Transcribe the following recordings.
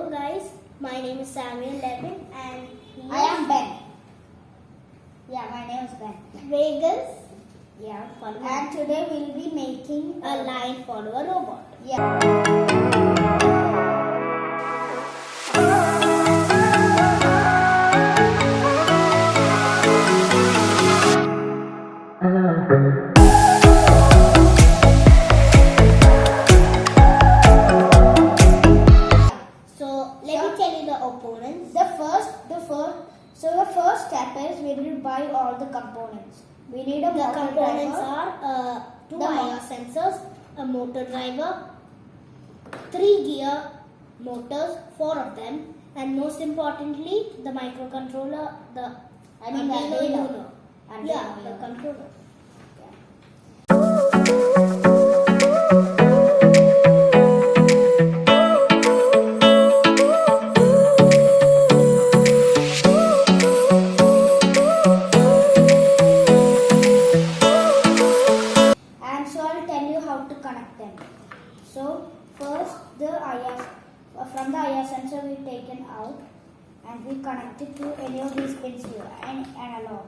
Hello guys, my name is Samuel Levin and I am Ben. Yeah, my name is Ben. Vaigues. Yeah, and today we'll be making a line for a robot. Yeah. So let me tell you the opponents. The first step is we need to buy all the components. We need a The motor components driver, are two IR sensors, a motor driver, 3 gear motors, 4 of them, and most importantly the microcontroller, the Arduino Uno. Yeah, the controller. and so I'll tell you how to connect them. So first from the IR sensor we taken out and we connect it to any of these pins here and analog,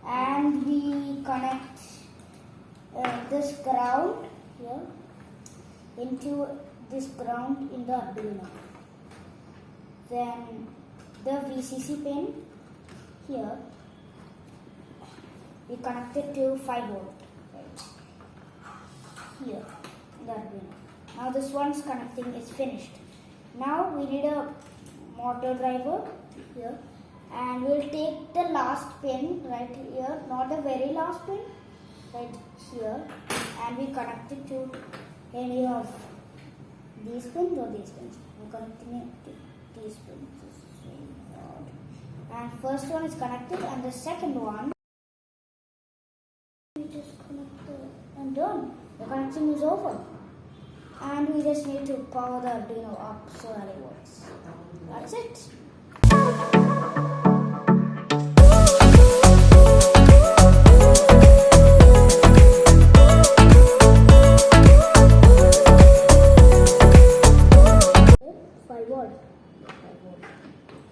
and we connect this ground here into this ground in the Arduino. Then the VCC pin here we connect it to 5 volt here in the Arduino. Now this one's connecting is finished. Now we need a motor driver here, and we'll take the last pin right here, not the very last pin, right here, and we connect it to any of these pins or these pins. We're connecting it to these pins. And first one is connected, and the second one we just connected and done. The connection is over. And we just need to power the Arduino up so that it works. That's it.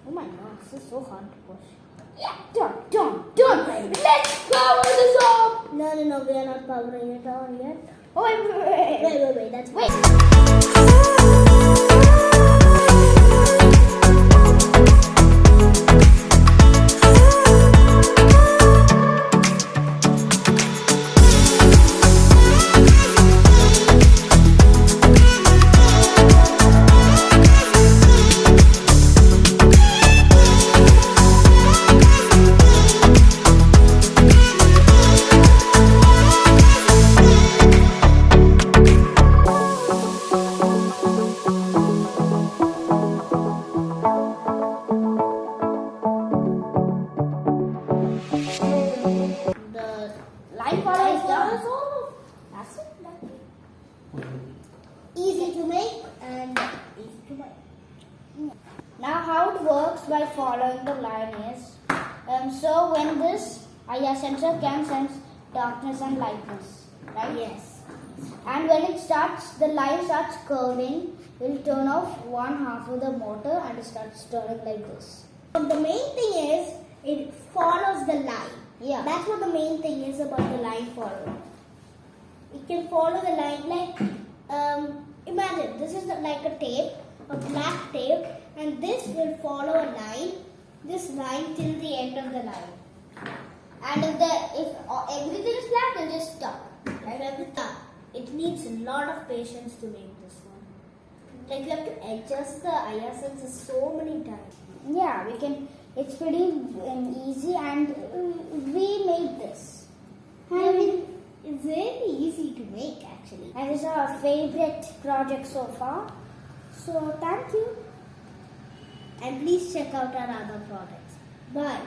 Oh my god, this is so hard to push. Yeah, done. Let's power this up. No, we are not powering it on yet. Oh, wait, That's That's it. easy to make and easy to buy. Now how it works by following the line is, so when this IR sensor can sense darkness and lightness, right? Yes. And when it starts, the line starts curving, we'll turn off one half of the motor and it starts turning like this. But the main thing is, it follows the line. Yeah. That's what the main thing is about the line follow. It can follow the line like, imagine this is like a tape, a black tape, and this will follow a line, this line till the end of the line. And if everything is black, then just stop. Right? It needs a lot of patience to make this one. Like you have to adjust the IR sensor so many times. Yeah, we can. It's pretty easy, and we made this. It's really easy to make actually. And it's our favorite project so far. So thank you. And please check out our other products. Bye.